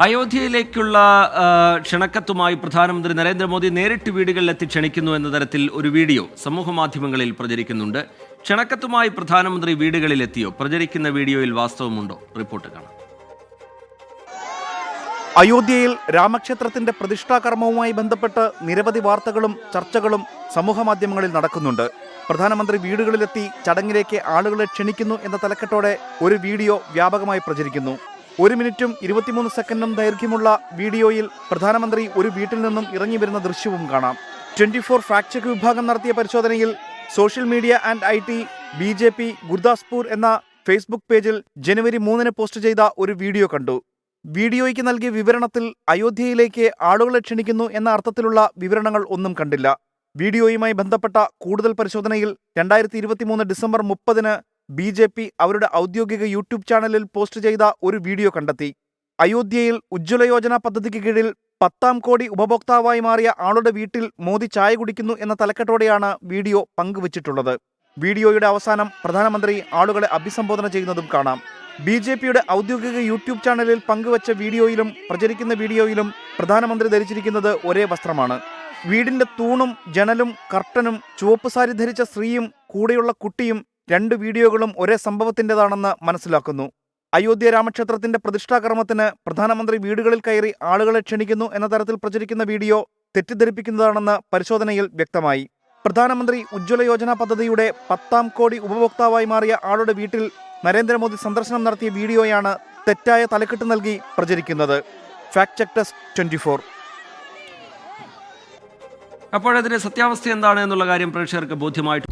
അയോധ്യയിലേക്കുള്ള ക്ഷണക്കത്തുമായി പ്രധാനമന്ത്രി നരേന്ദ്രമോദി നേരിട്ട് വീടുകളിലെത്തി ക്ഷണിക്കുന്നു എന്ന തരത്തിൽ ഒരു വീഡിയോ സമൂഹമാധ്യമങ്ങളിൽ പ്രചരിക്കുന്നുണ്ട്. ക്ഷണക്കത്തുമായി പ്രധാനമന്ത്രി വീടുകളിലെത്തിയോ? പ്രചരിക്കുന്ന വീഡിയോയിൽ വാസ്തവമുണ്ടോ? റിപ്പോർട്ട് കാണാം. അയോധ്യയിൽ രാമക്ഷേത്രത്തിന്റെ പ്രതിഷ്ഠാകർമ്മവുമായി ബന്ധപ്പെട്ട് നിരവധി വാർത്തകളും ചർച്ചകളും സമൂഹമാധ്യമങ്ങളിൽ നടക്കുന്നുണ്ട്. പ്രധാനമന്ത്രി വീടുകളിലെത്തി ചടങ്ങിലേക്ക് ആളുകളെ ക്ഷണിക്കുന്നു എന്ന തലക്കെട്ടോടെ ഒരു വീഡിയോ വ്യാപകമായി പ്രചരിക്കുന്നു. 1 മിനിറ്റും 23 സെക്കൻഡും ദൈർഘ്യമുള്ള വീഡിയോയിൽ പ്രധാനമന്ത്രി ഒരു വീട്ടിൽ നിന്നും ഇറങ്ങി വരുന്ന ദൃശ്യവും കാണാം. 24 ഫാക്ട് ചെക്ക് വിഭാഗം നടത്തിയ പരിശോധനയിൽ social media and IT BJP Gurdaspur എന്ന ഫേസ്ബുക്ക് പേജിൽ ജനുവരി 3 പോസ്റ്റ് ചെയ്ത ഒരു വീഡിയോ കണ്ടു. വീഡിയോയ്ക്ക് നൽകിയ വിവരണത്തിൽ അയോധ്യയിലേക്ക് ആളുകളെ ക്ഷണിക്കുന്നു എന്ന അർത്ഥത്തിലുള്ള വിവരണങ്ങൾ ഒന്നും കണ്ടില്ല. വീഡിയോയുമായി ബന്ധപ്പെട്ട കൂടുതൽ പരിശോധനയിൽ 2023 ഡിസംബർ 30 BJP അവരുടെ ഔദ്യോഗിക യൂട്യൂബ് ചാനലിൽ പോസ്റ്റ് ചെയ്ത ഒരു വീഡിയോ കണ്ടെത്തി. അയോധ്യയിൽ ഉജ്ജ്വല യോജന പദ്ധതിക്ക് കീഴിൽ 10 കോടി ഉപഭോക്താവായി മാറിയ ആളുടെ വീട്ടിൽ മോദി ചായ കുടിക്കുന്നു എന്ന തലക്കെട്ടോടെയാണ് വീഡിയോ പങ്കുവച്ചിട്ടുള്ളത്. വീഡിയോയുടെ അവസാനം പ്രധാനമന്ത്രി ആളുകളെ അഭിസംബോധന ചെയ്യുന്നതും കാണാം. BJPയുടെ ഔദ്യോഗിക യൂട്യൂബ് ചാനലിൽ പങ്കുവച്ച വീഡിയോയിലും പ്രചരിക്കുന്ന വീഡിയോയിലും പ്രധാനമന്ത്രി ധരിച്ചിരിക്കുന്നത് ഒരേ വസ്ത്രമാണ്. വീടിന്റെ തൂണും ജനലും കർട്ടനും ചുവപ്പ് സാരി ധരിച്ച സ്ത്രീയും കൂടെയുള്ള കുട്ടിയും 2 വീഡിയോകളും ഒരേ സംഭവത്തിൻ്റെതാണെന്ന് മനസ്സിലാക്കുന്നു. അയോധ്യ രാമക്ഷേത്രത്തിന്റെ പ്രതിഷ്ഠാകർമ്മത്തിന് പ്രധാനമന്ത്രി വീടുകളിൽ കയറി ആളുകളെ ക്ഷണിക്കുന്നു എന്ന തരത്തിൽ പ്രചരിക്കുന്ന വീഡിയോ തെറ്റിദ്ധരിപ്പിക്കുന്നതാണെന്ന് പരിശോധനയിൽ വ്യക്തമായി. പ്രധാനമന്ത്രി ഉജ്ജ്വല യോജന പദ്ധതിയുടെ 10 കോടി ഉപഭോക്താവായി മാറിയ ആളുടെ വീട്ടിൽ നരേന്ദ്രമോദി സന്ദർശനം നടത്തിയ വീഡിയോയാണ് തെറ്റായ തലക്കെട്ട് നൽകി പ്രചരിക്കുന്നത്. Fact check test 24. അപ്പോഴതിന്റെ സത്യാവസ്ഥ എന്താണ് എന്നുള്ള കാര്യം പ്രേക്ഷകർക്ക് ബോധ്യമായിട്ട്